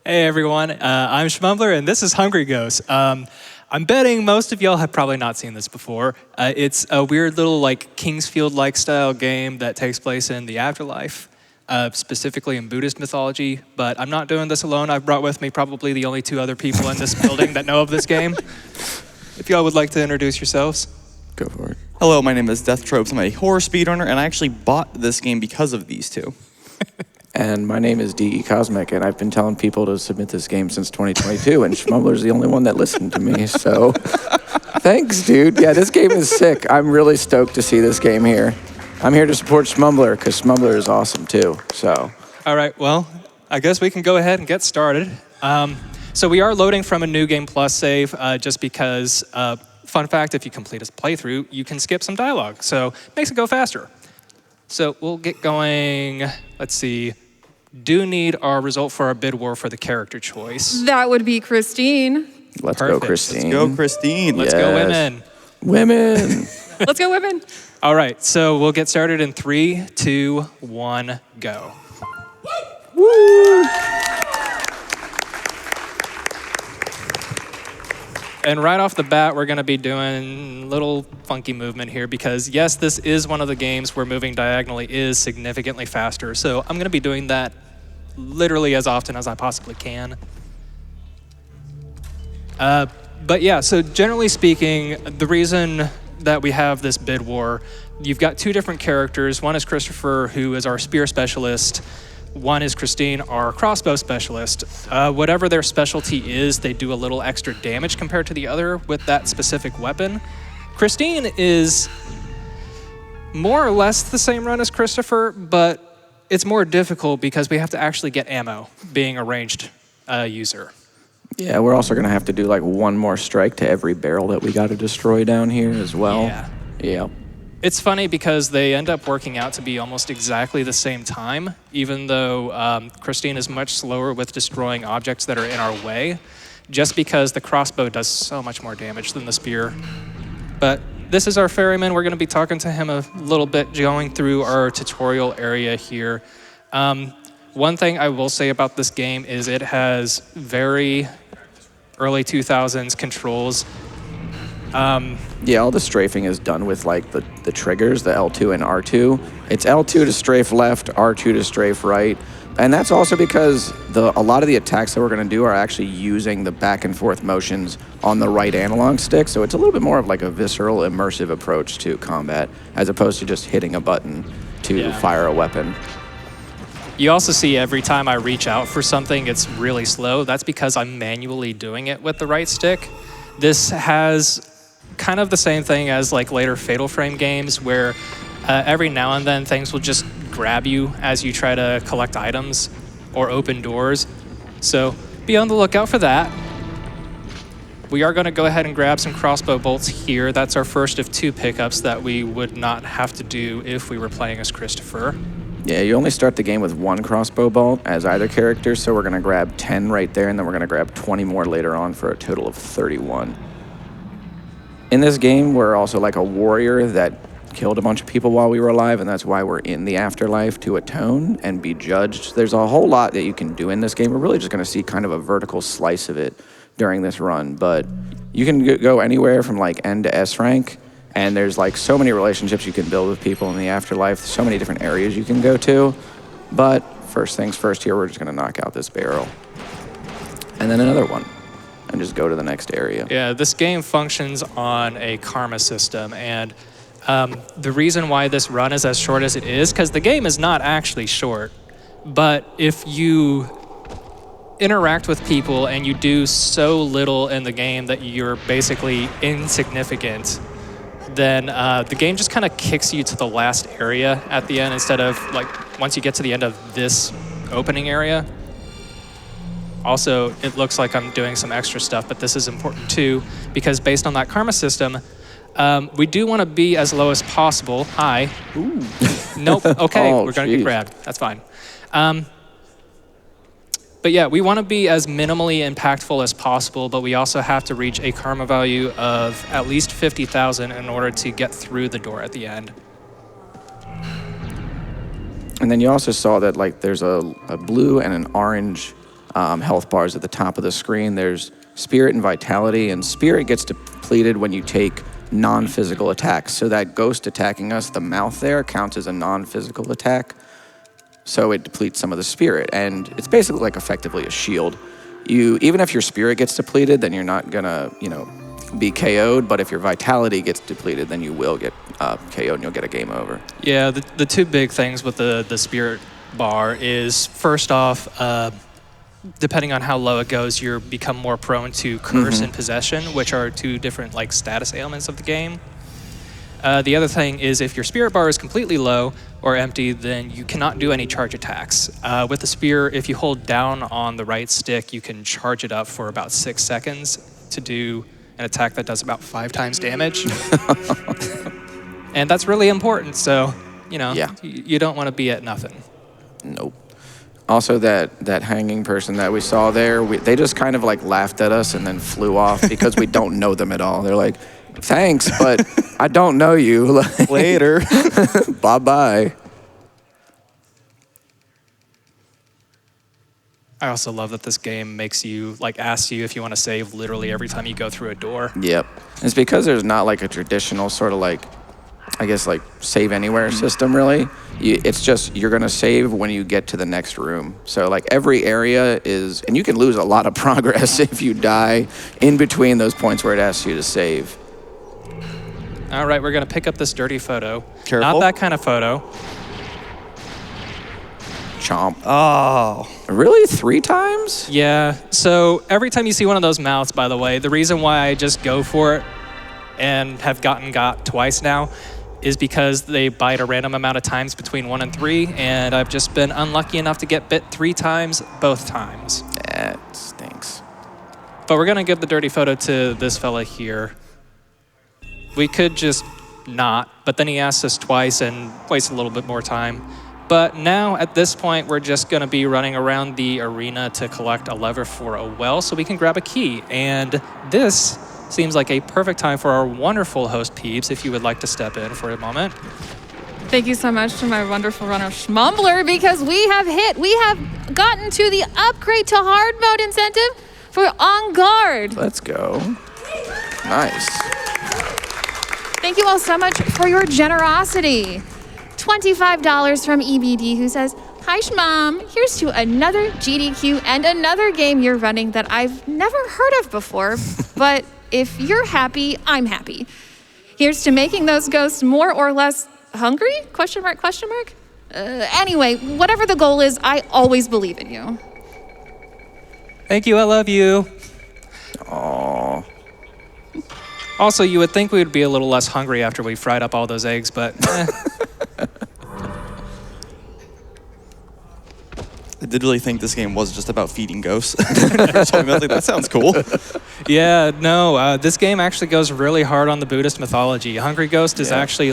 Hey everyone, I'm Shmumbler and this is Hungry Ghost. I'm betting most of y'all have probably not seen this before. It's a weird little like Kingsfield-like style game that takes place in the afterlife, specifically in Buddhist mythology, but I'm not doing this alone. I've brought with me probably the only two other people in this building that know of this game. If y'all would like to introduce yourselves. Go for it. Hello, my name is DeathTropes. I'm a horror speedrunner, and I actually bought this game because of these two. And my name is DECosmic, and I've been telling people to submit this game since 2022, and Shmumbler's the only one that listened to me, so thanks, dude. Yeah, this game is sick. I'm really stoked to see this game here. I'm here to support Shmumbler, because Shmumbler is awesome, too, so. All right, well, I guess we can go ahead and get started. So we are loading from a New Game Plus save, just because, fun fact, if you complete a playthrough, you can skip some dialogue, so it makes it go faster. So we'll get going, let's see. Do need our result for our bid war for the character choice. That would be Christine. Let's Perfect. go, Christine. Let's go, Christine. Let's go, women. Women. Let's go, women. All right, so we'll get started in 3, 2, 1, go. Woo! And right off the bat, we're going to be doing a little funky movement here because, yes, this is one of the games where moving diagonally is significantly faster. So I'm going to be doing that literally as often as I possibly can. But yeah, so generally speaking, the reason that we have this bid war, you've got two different characters. One is Christopher, who is our spear specialist. One is Christine, our crossbow specialist. Whatever their specialty is, they do a little extra damage compared to the other with that specific weapon. Christine is more or less the same run as Christopher, but it's more difficult because we have to actually get ammo, being a ranged user. Yeah, we're also going to have to do like one more strike to every barrel that we got to destroy down here as well. Yeah. Yeah. It's funny because they end up working out to be almost exactly the same time, even though Christine is much slower with destroying objects that are in our way, just because the crossbow does so much more damage than the spear. But this is our ferryman. We're going to be talking to him a little bit, going through our tutorial area here. One thing I will say about this game is it has very early 2000s controls. Yeah, all the strafing is done with like the triggers, the L2 and R2. It's L2 to strafe left, R2 to strafe right. And that's also because a lot of the attacks that we're going to do are actually using the back and forth motions on the right analog stick. So it's a little bit more of like a visceral, immersive approach to combat as opposed to just hitting a button to fire a weapon. You also see every time I reach out for something, it's really slow. That's because I'm manually doing it with the right stick. This has kind of the same thing as like later Fatal Frame games where every now and then things will just grab you as you try to collect items or open doors. So be on the lookout for that. We are going to go ahead and grab some crossbow bolts here. That's our first of 2 pickups that we would not have to do if we were playing as Christopher. Yeah, you only start the game with 1 crossbow bolt as either character, so we're going to grab 10 right there, and then we're going to grab 20 more later on for a total of 31. In this game, we're also like a warrior that killed a bunch of people while we were alive, and that's why we're in the afterlife to atone and be judged. There's a whole lot that you can do in this game. We're really just going to see kind of a vertical slice of it during this run, but you can go anywhere from like N to S rank, and there's like so many relationships you can build with people in the afterlife, so many different areas you can go to. But first things first here, we're just going to knock out this barrel. And then another one. And just go to the next area. Yeah, this game functions on a karma system, and the reason why this run is as short as it is, because the game is not actually short, but if you interact with people and you do so little in the game that you're basically insignificant, then the game just kind of kicks you to the last area at the end instead of like once you get to the end of this opening area. Also, it looks like I'm doing some extra stuff, but this is important too, because based on that karma system, we do want to be as low as possible. Hi. Ooh. Nope. Okay, Oh, we're going to get geez. grabbed. That's fine. But yeah, we want to be as minimally impactful as possible, but we also have to reach a karma value of at least 50,000 in order to get through the door at the end. And then you also saw that like there's a blue and an orange health bars at the top of the screen. There's Spirit and Vitality, and Spirit gets depleted when you take non-physical attacks. So that ghost attacking us, the mouth there, counts as a non-physical attack. So it depletes some of the Spirit, and it's basically like effectively a shield. Even if your Spirit gets depleted, then you're not gonna, be KO'd, but if your Vitality gets depleted, then you will get KO'd and you'll get a game over. Yeah, the two big things with the Spirit bar is, first off, depending on how low it goes, you become more prone to Curse and Possession, which are two different status ailments of the game. The other thing is, if your Spirit bar is completely low or empty, then you cannot do any charge attacks. With the Spear, if you hold down on the right stick, you can charge it up for about 6 seconds to do an attack that does about 5 times damage. And that's really important, so, you don't want to be at nothing. Nope. Also, that hanging person that we saw there, they just kind of laughed at us and then flew off because we don't know them at all. They're like, thanks, but I don't know you. Later. Bye-bye. I also love that this game makes you, asks you if you want to save literally every time you go through a door. Yep. It's because there's not a traditional sort of save anywhere system, really. It's just you're going to save when you get to the next room. So every area is, and you can lose a lot of progress if you die in between those points where it asks you to save. All right, we're going to pick up this dirty photo. Careful. Not that kind of photo. Chomp. Oh. Really? 3 times? Yeah, so every time you see one of those mouths, by the way, the reason why I just go for it and have got twice now is because they bite a random amount of times between 1 and 3, and I've just been unlucky enough to get bit 3 times, both times. That stinks. But we're going to give the dirty photo to this fella here. We could just not, but then he asked us twice and waste a little bit more time. But now, at this point, we're just going to be running around the arena to collect a lever for a well so we can grab a key. And this seems like a perfect time for our wonderful host, Peebs, if you would like to step in for a moment. Thank you so much to my wonderful runner, Shmumbler, because we have gotten to the upgrade to hard mode incentive for On Guard. Let's go. Nice. Thank you all so much for your generosity. $25 from EBD, who says, "Hi, Shmum. Here's to another GDQ and another game you're running that I've never heard of before, but if you're happy, I'm happy. Here's to making those ghosts more or less hungry? Question mark, question mark? Anyway, whatever the goal is, I always believe in you." Thank you, I love you. Aww. Also, you would think we would be a little less hungry after we fried up all those eggs, but I did really think this game was just about feeding ghosts. That sounds cool. Yeah, no, this game actually goes really hard on the Buddhist mythology. Hungry Ghost is actually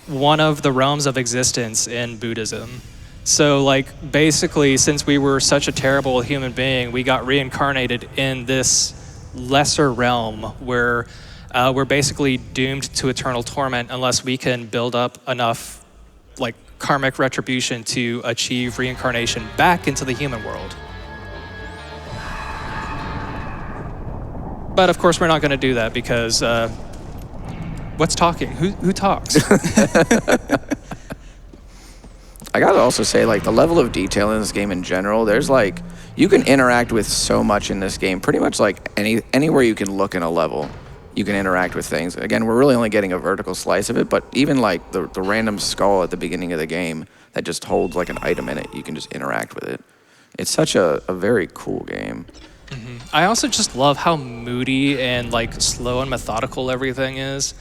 one of the realms of existence in Buddhism. So basically, since we were such a terrible human being, we got reincarnated in this lesser realm where we're basically doomed to eternal torment unless we can build up enough karmic retribution to achieve reincarnation back into the human world. But of course, we're not going to do that because what's talking? Who talks? I gotta also say, the level of detail in this game in general, there's you can interact with so much in this game. Pretty much anywhere you can look in a level, you can interact with things. Again, we're really only getting a vertical slice of it, but even the random skull at the beginning of the game that just holds an item in it, you can just interact with it. It's such a very cool game. Mm-hmm. I also just love how moody and slow and methodical everything is.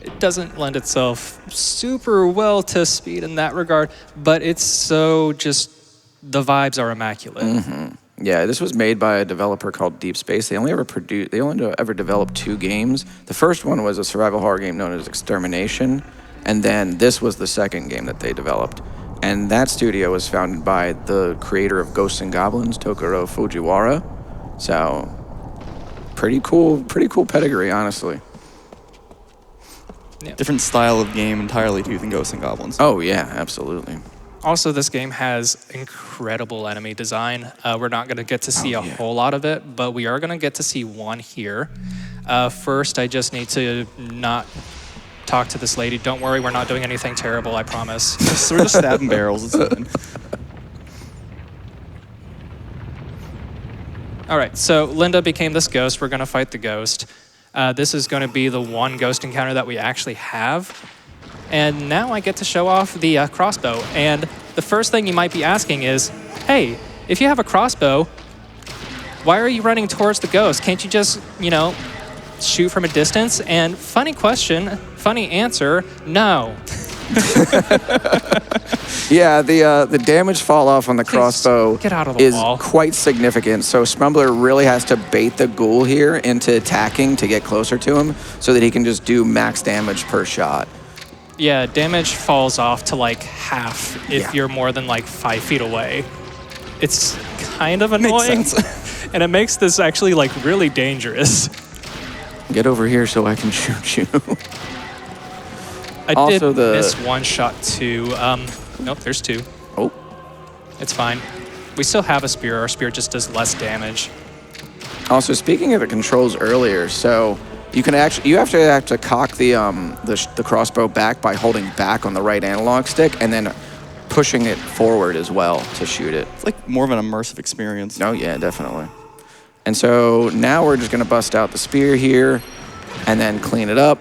It doesn't lend itself super well to speed in that regard, but it's so just, the vibes are immaculate. Mm-hmm. Yeah, this was made by a developer called Deep Space. They only ever developed 2 games. The first one was a survival horror game known as Extermination, and then this was the second game that they developed. And that studio was founded by the creator of Ghosts and Goblins, Tokuro Fujiwara. So, pretty cool pedigree, honestly. Yeah. Different style of game entirely too than Ghosts and Goblins. Oh yeah, absolutely. Also, this game has incredible enemy design. We're not going to get to see a whole lot of it, but we are going to get to see one here. First, I just need to not talk to this lady. Don't worry, we're not doing anything terrible, I promise. We're just stabbing barrels. It's fine. All right, so Linda became this ghost. We're going to fight the ghost. This is going to be the one ghost encounter that we actually have. And now I get to show off the crossbow. And the first thing you might be asking is, hey, if you have a crossbow, why are you running towards the ghost? Can't you just, shoot from a distance? And funny question, funny answer, no. Yeah, the damage fall off on the crossbow get out of the is wall. quite significant. So shmumbler really has to bait the ghoul here into attacking to get closer to him so that he can just do max damage per shot. Yeah, damage falls off to like half if you're more than like 5 feet away. It's kind of annoying. Makes sense. And it makes this actually like really dangerous. Get over here so I can shoot you. I Also did miss one shot too. Nope, there's 2. Oh, It's fine. We still have a spear. Our spear just does less damage. also speaking of the controls earlier, so you have to cock the crossbow back by holding back on the right analog stick and then pushing it forward as well to shoot it. It's like more of an immersive experience. Oh yeah, definitely. And so now we're just gonna bust out the spear here and then clean it up.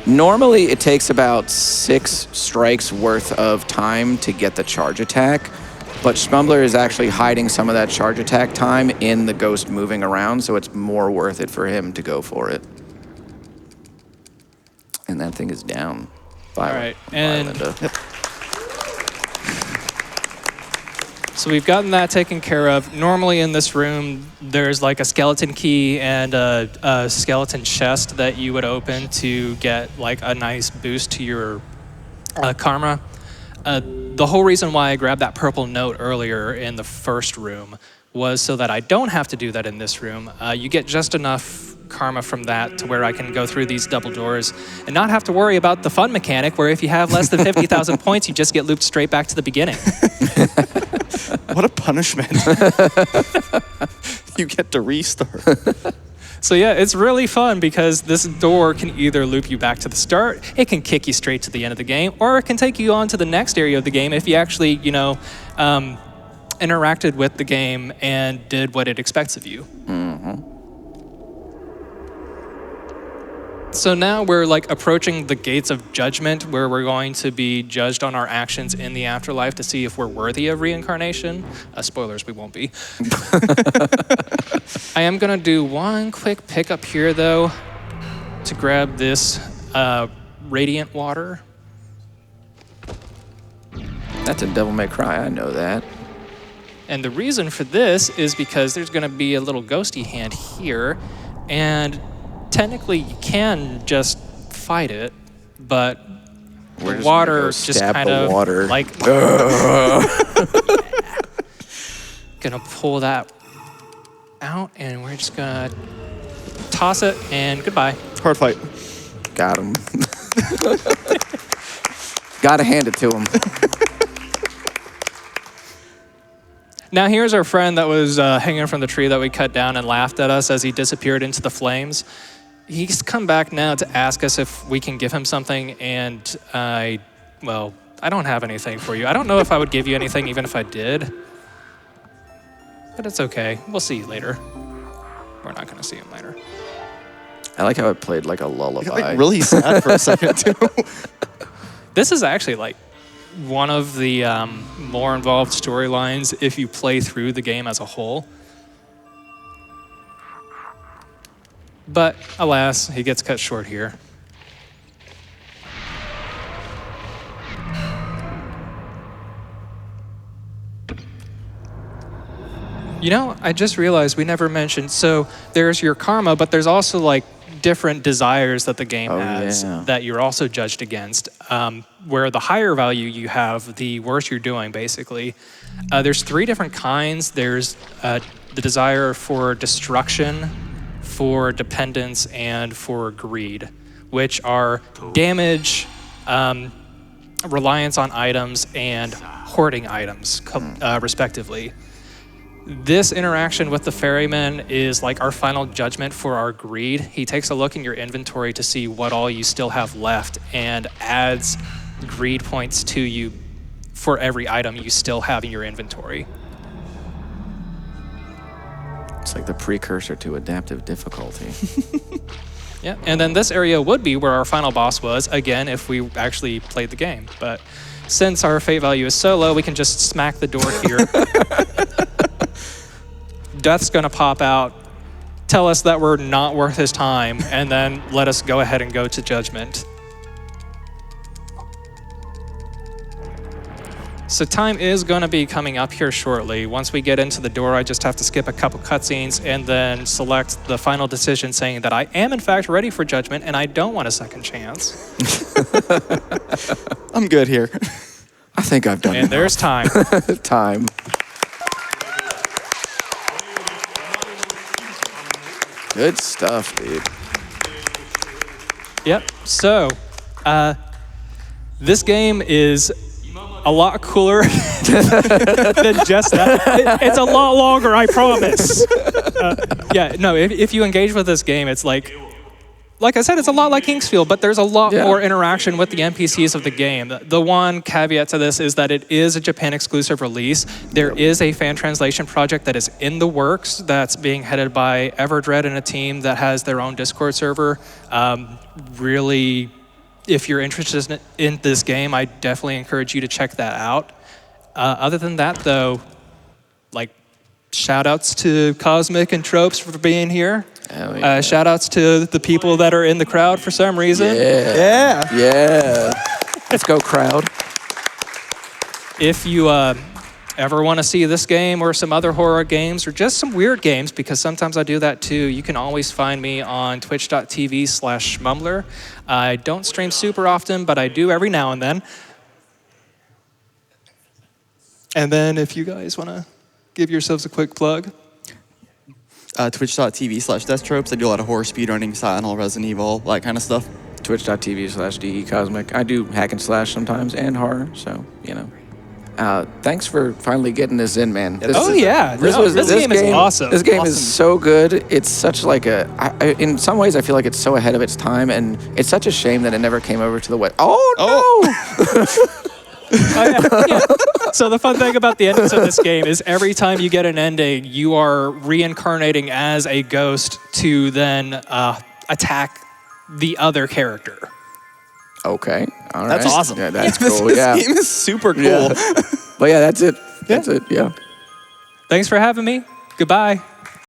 Normally it takes about 6 strikes worth of time to get the charge attack, but shmumbler is actually hiding some of that charge attack time in the ghost moving around, so it's more worth it for him to go for it. And that thing is down. Bye, All right, bye, and Linda. so we've gotten that taken care of. Normally in this room, there's like a skeleton key and a skeleton chest that you would open to get like a nice boost to your karma. The whole reason why I grabbed that purple note earlier in the first room was so that I don't have to do that in this room. You get just enough karma from that to where I can go through these double doors and not have to worry about the fun mechanic where if you have less than 50,000 points, you just get looped straight back to the beginning. What a punishment. You get to restart. So yeah, it's really fun because this door can either loop you back to the start, it can kick you straight to the end of the game, or it can take you on to the next area of the game if you actually, interacted with the game and did what it expects of you. So now we're like approaching the gates of judgment where we're going to be judged on our actions in the afterlife to see if we're worthy of reincarnation. Spoilers, we won't be. I am gonna do one quick pickup here though to grab this radiant water. That's a Devil May Cry, I know that. And the reason for this is because there's gonna be a little ghosty hand here, and technically you can just fight it, but We're the just water gonna go just stab kind the of water. like gonna pull that out, and we're just gonna toss it and goodbye. Hard fight. Got him. Gotta hand it to him. Now here's our friend that was hanging from the tree that we cut down and laughed at us as he disappeared into the flames. He's come back now to ask us if we can give him something, and I don't have anything for you. I don't know if I would give you anything even if I did, but it's okay. We'll see you later. We're not gonna see him later. I like how it played like a lullaby. Got like really sad for a second too. This is actually like one of the more involved storylines if you play through the game as a whole. But alas, he gets cut short here. I just realized we never mentioned, so there's your karma, but there's also like different desires that the game has that you're also judged against. Where the higher value you have, the worse you're doing, basically. There's 3 different kinds. There's the desire for destruction, for dependence, and for greed, which are damage, reliance on items, and hoarding items, respectively. This interaction with the ferryman is like our final judgment for our greed. He takes a look in your inventory to see what all you still have left and adds greed points to you for every item you still have in your inventory. It's like the precursor to adaptive difficulty. Yeah, and then this area would be where our final boss was, again, if we actually played the game. But since our fate value is so low, we can just smack the door here. Death's gonna pop out, tell us that we're not worth his time, and then let us go ahead and go to judgment. So time is gonna be coming up here shortly. Once we get into the door, I just have to skip a couple cutscenes and then select the final decision saying that I am in fact ready for judgment and I don't want a second chance. I'm good here. I think I've done And enough. there's time. Time. Good stuff, dude. Yep. So, this game is a lot cooler than just that. It's a lot longer, I promise. Yeah, no, if you engage with this game, it's like I said, it's a lot like Kingsfield, but there's a lot more interaction with the NPCs of the game. The one caveat to this is that it is a Japan exclusive release. There is a fan translation project that is in the works that's being headed by Everdread and a team that has their own Discord server. Really, if you're interested in this game, I definitely encourage you to check that out. Other than that, though, like, shout outs to Cosmic and Tropes for being here. Yeah. Shout outs to the people that are in the crowd for some reason. Yeah. Let's go, crowd. If you ever want to see this game or some other horror games or just some weird games, because sometimes I do that too, you can always find me on twitch.tv/shmumbler. I don't stream super often, but I do every now and then. And then if you guys want to give yourselves a quick plug. Twitch.tv/DeathTropes. I do a lot of horror speedrunning, Silent Hill, Resident Evil, that kind of stuff. Twitch.tv/DECosmic. I do hack and slash sometimes and horror, so, you know. Thanks for finally getting this in, man. This game is awesome. This game is so good. It's such like in some ways, I feel like it's so ahead of its time, and it's such a shame that it never came over to the West. Oh, no! Yeah. So the fun thing about the endings of this game is every time you get an ending, you are reincarnating as a ghost to then attack the other character. Okay, all right. That's awesome. Yeah, that's cool. Yeah. This game is super cool. Yeah. But yeah, that's it. That's it. Yeah. Thanks for having me. Goodbye.